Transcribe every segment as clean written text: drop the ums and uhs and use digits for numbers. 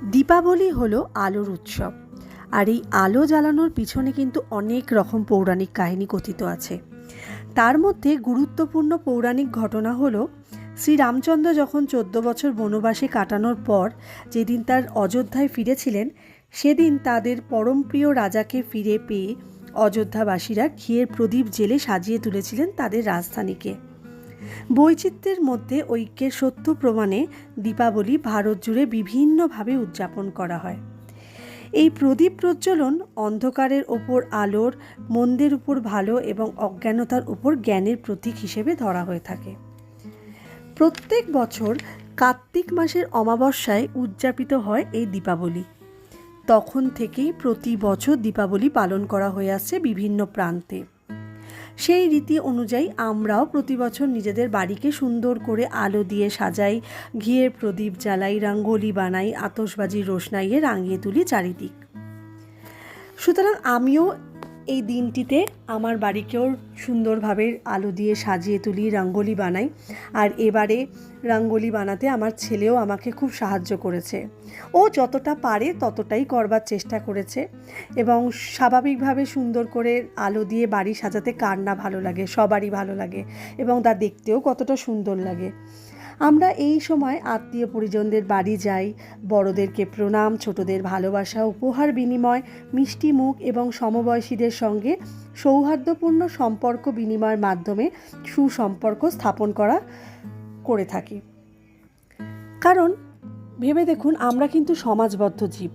দীপাবলি হলো আলোর উৎসব। আর এই আলো জ্বালানোর পিছনে কিন্তু অনেক রকম পৌরাণিক কাহিনী কথিত আছে। তার মধ্যে গুরুত্বপূর্ণ পৌরাণিক ঘটনা হলো শ্রীরামচন্দ্র যখন 14 বছর বনবাসে কাটানোর পর যেদিন তার অযোধ্যায় ফিরেছিলেন, সেদিন তাদের পরমপ্রিয় রাজাকে ফিরে পেয়ে অযোধ্যাবাসীরা ঘিয়ের প্রদীপ জেলে সাজিয়ে তুলেছিলেন তাদের রাজধানীকে। বৈচিত্র্যের মধ্যে ঐক্যের সত্য প্রমাণে দীপাবলি ভারত জুড়ে বিভিন্নভাবে উদযাপন করা হয়। এই প্রদীপ প্রজ্বলন অন্ধকারের ওপর আলোর, মন্দের উপর ভালো এবং অজ্ঞানতার উপর জ্ঞানের প্রতীক হিসেবে ধরা হয়ে থাকে। প্রত্যেক বছর কার্তিক মাসের অমাবস্যায় উদযাপিত হয় এই দীপাবলি। তখন থেকেই প্রতি বছর দীপাবলি পালন করা হয়ে আসছে বিভিন্ন প্রান্তে। সেই রীতি অনুযায়ী আমরাও প্রতি বছর নিজেদের বাড়িকে সুন্দর করে আলো দিয়ে সাজাই, ঘিয়ের প্রদীপ জ্বালাই, রঙ্গোলি বানাই, আতশবাজির রোশনাইয়ে রাঙিয়ে তুলি চারিদিক। সুতরাং আমিও এই দিনটিতে আমার বাড়িকেও সুন্দরভাবে আলো দিয়ে সাজিয়ে তুলি, রঙ্গোলি বানাই। আর এবারে রঙ্গোলি বানাতে আমার ছেলেও আমাকে খুব সাহায্য করেছে। ও যতটা পারে ততটাই করবার চেষ্টা করেছে। এবং স্বাভাবিকভাবে সুন্দর করে আলো দিয়ে বাড়ি সাজাতে কার না ভালো লাগে, সবারই ভালো লাগে এবং তা দেখতেও কতটা সুন্দর লাগে। আমরা এই সময় আত্মীয় পরিজনদের বাড়ি যাই, বড়দেরকে প্রণাম, ছোটদের ভালোবাসা, উপহার বিনিময়, মিষ্টি মুখ এবং সমবয়সীদের সঙ্গে সৌহার্দ্যপূর্ণ সম্পর্ক বিনিময়ের মাধ্যমে সুসম্পর্ক স্থাপন করে থাকি। কারণ ভেবে দেখুন, আমরা কিন্তু সমাজবদ্ধ জীব।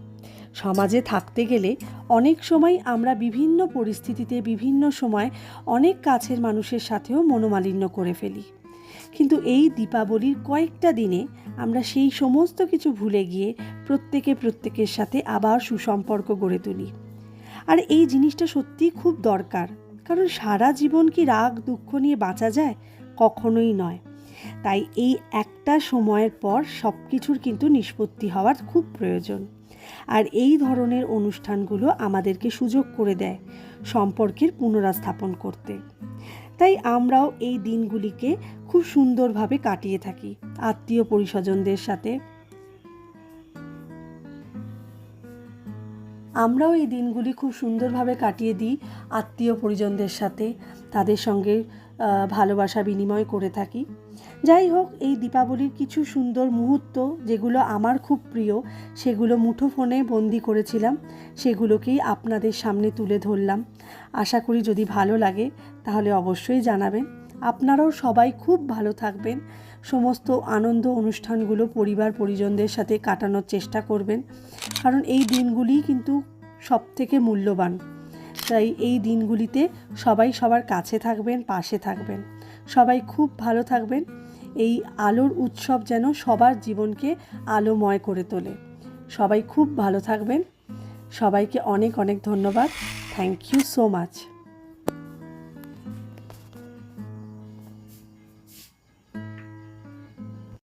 সমাজে থাকতে গেলে অনেক সময় আমরা বিভিন্ন পরিস্থিতিতে বিভিন্ন সময় অনেক কাছের মানুষের সাথেও মনোমালিন্য করে ফেলি। কিন্তু এই দীপাবলির কয়েকটা দিনে আমরা সেই সমস্ত কিছু ভুলে গিয়ে প্রত্যেকের সাথে আবার সুসম্পর্ক গড়ে তুলি। আর এই জিনিসটা সত্যিই খুব দরকার। কারণ সারা জীবন কি রাগ দুঃখ নিয়ে বাঁচা যায়? কখনোই নয়। তাই এই একটা সময়ের পর সব কিছুর কিন্তু নিষ্পত্তি হওয়ার খুব প্রয়োজন। আর এই ধরনের অনুষ্ঠানগুলো আমাদেরকে সুযোগ করে দেয় সম্পর্কের পুনরুস্থাপন করতে। তাই আমরাও এই দিনগুলিকে খুব সুন্দরভাবে কাটিয়ে থাকি আত্মীয় পরিস্বজনদের সাথে। আমরাও এই দিনগুলি খুব সুন্দরভাবে কাটিয়ে দিই আত্মীয় পরিজনদের সাথে, তাদের সঙ্গে ভালোবাসা বিনিময় করে থাকি। যাই হোক, এই দীপাবলির কিছু সুন্দর মুহূর্ত যেগুলো আমার খুব প্রিয়, সেগুলো মুঠোফোনে বন্দি করেছিলাম, সেগুলোকেই আপনাদের সামনে তুলে ধরলাম। আশা করি যদি ভালো লাগে তাহলে অবশ্যই জানাবেন। আপনারাও সবাই খুব ভালো থাকবেন। সমস্ত আনন্দ অনুষ্ঠানগুলো পরিবার পরিজনদের সাথে কাটানোর চেষ্টা করবেন, কারণ এই দিনগুলি কিন্তু সবথেকে মূল্যবান। তাই এই দিনগুলিতে সবাই সবার কাছে থাকবেন, পাশে থাকবেন। সবাই খুব ভালো থাকবেন। এই আলোর উৎসব যেন সবার জীবনকে আলোময় করে তোলে। সবাই খুব ভালো থাকবেন। সবাইকে অনেক অনেক ধন্যবাদ। Thank you so much.